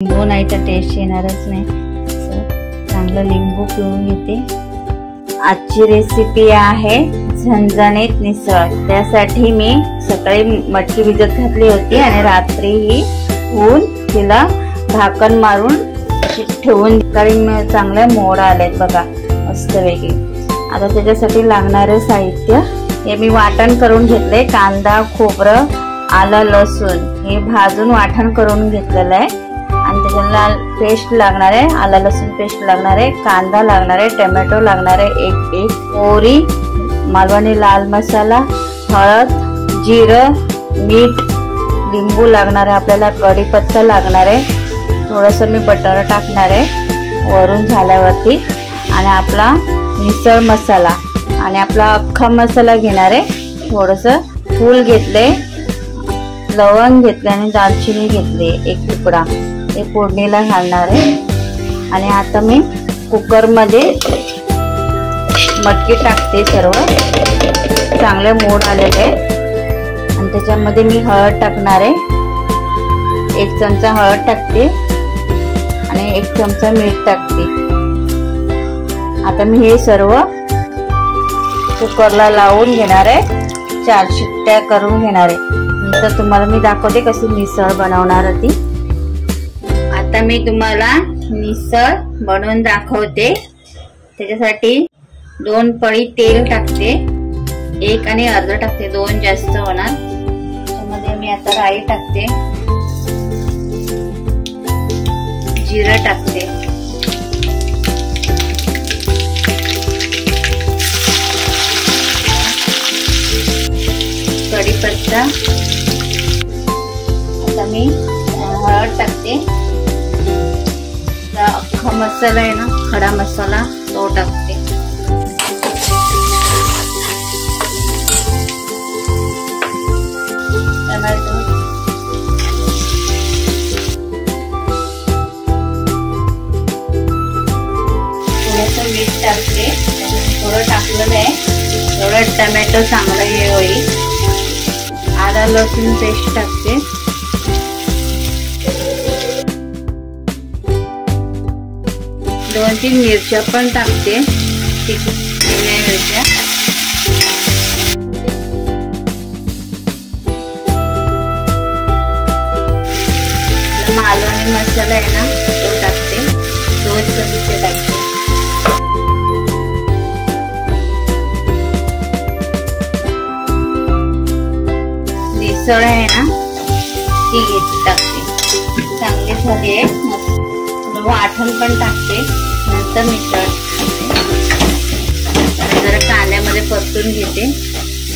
लिंबू नाही तर टेस्ट येणारच नाही। चांगलं लिंबू पिळून घेते। आजची रेसिपी आहे झणझणीत मिसळ। त्यासाठी मी सकाळी मटकी भिजत घातली होती आणि रात्री ही धुवून तिला झाकण मारून ठेवून चांगले मोड आलेत बघा मस्त वेगळे। आता त्याच्यासाठी लागणारे साहित्य हे मी वाटण करून घेतले। कांदा, खोबरं, आलं, लसूण हे भाजून वाटण करून घेतलेलं आहे आणि त्याच्याला पेस्ट लागणार आहे, आलं लसूण पेस्ट लागणार आहे, कांदा लागणार आहे, टोमॅटो लागणार आहे, एक मोहरी, मालवणी लाल मसाला, हळद, जिरं, मीठ, लिंबू लागणार आहे, आपल्याला कढीपत्ता लागणार आहे, थोडंसं मी बटर टाकणार आहे वरून झाल्यावरती आणि आपला मिसळ मसाला आणि आपला अख्खा मसाला घेणार आहे। थोडंसं फूल घेतले, लवंग घेतले आणि दालचिनी घेतली एक तुकडा, ते फोडणीला घालणार आहे। आणि आता मी कुकर मध्ये मटकी टाकते, सर्व चांगले मोड आलेले आणि त्याच्यामध्ये मी हळद टाकणार आहे। 1 चमचा हळद टाकते आणि 1 चमचा मीठ टाकते। आता मी हे सर्व कुकरला लावून घेणार आहे, 4 शिट्ट्या करून घेणार आहे। नंतर तुम्हाला मी दाखवते कशी मिसळ बनवणार होती। आता मी तुम्हाला मिसळ बनवून दाखवते। त्याच्यासाठी 2 पळी तेल टाकते, 1 आणि अर्धा टाकते, 2 जास्त होणार। त्यामध्ये मी आता राई टाकते, जिरं टाकते, कढीपत्ता, आता मी हळद टाकते, अख्खा मसाला आहे ना, खडा मसाला तो टाकते, टोमॅटो, थोडंसं मीठ टाकते, थोडं टाकलं आहे, थोडं टोमॅटो चांगलं हे होईल। आला लसूण पेस्ट टाकते, दोन 3 मिरच्या पण टाकते, हिरव्या मिरच्या, मालवणी मसाला आहे ना तो टाकते, 2 चमचे टाकते। मिसळ आहे ना ती टाकते, चांगली झाली आहे, वाटण पण टाकते, नंतर मिसळ टाकते, जरा कांद्यामध्ये परतून घेते,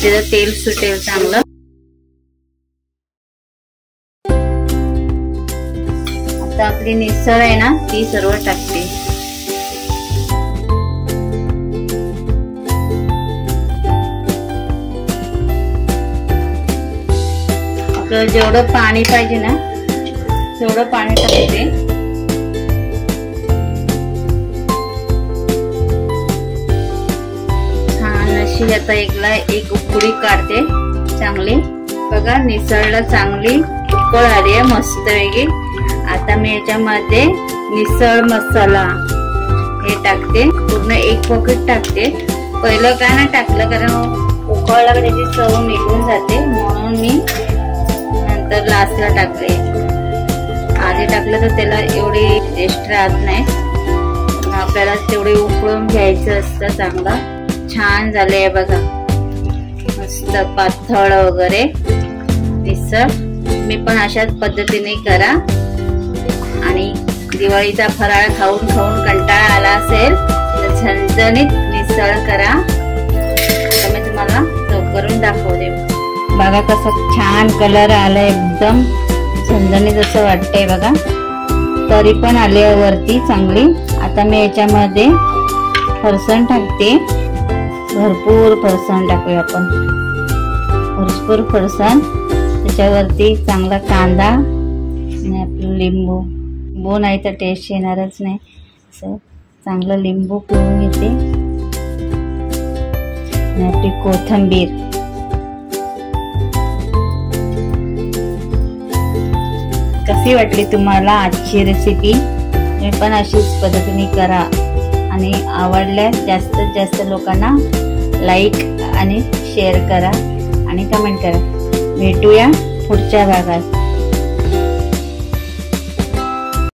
जिथं तेल सुटेल चांगलं। आता आपली मिसळ आहे ना ती सर्व टाकते, आपल्याला जेवढं पाणी पाहिजे ना तेवढं पाणी टाकते। आता एक उकळी काढते चांगली, बघा मिसळला चांगली उकळ आली आहे मस्त वेगळी। आता मी याच्यामध्ये मिसळ मसाला हे टाकते, पूर्ण 1 पॉकेट टाकते। पहिलं काय नाही टाकलं कारण उकळला त्याची चव निघून जाते, म्हणून मी नंतर लास्टला टाकले। आधी टाकलं तर त्याला एवढी टेस्ट राहत नाही, आपल्याला तेवढे उकळून घ्यायचं असतं चांगलं। छान झाले बघा, मस्त पातळ वगैरे मिसळ। मी पण अशाच पद्धतीने करा आणि दिवाळीचा फराळ खाऊन कंटाळा आला असेल तर झणझणीत मिसळ करा। आता मी तुम्हाला चव करून दाखवते, बघा कसं छान कलर आलाय, एकदम झणझणीत असं वाटतंय बघा, तरी पण आले वरती चांगली। आता मी याच्यामध्ये फरसाण टाकते, भरपूर फरसाण टाकूया आपण, भरपूर फरसाण, त्याच्यावरती चांगला कांदा आणि आपलं लिंबू नाही तर टेस्ट येणारच नाही, असं चांगलं लिंबू पिळून घेते आणि आपली कोथिंबीर, कशी वाटली तुम्हाला आजची रेसिपी? तुम्ही पण अशीच पद्धतीने करा आणि आवडल्यास जास्तीत जास्त लोकांना लाईक आणि शेअर करा आणि कमेंट करा. भेटूया पुढच्या भागात.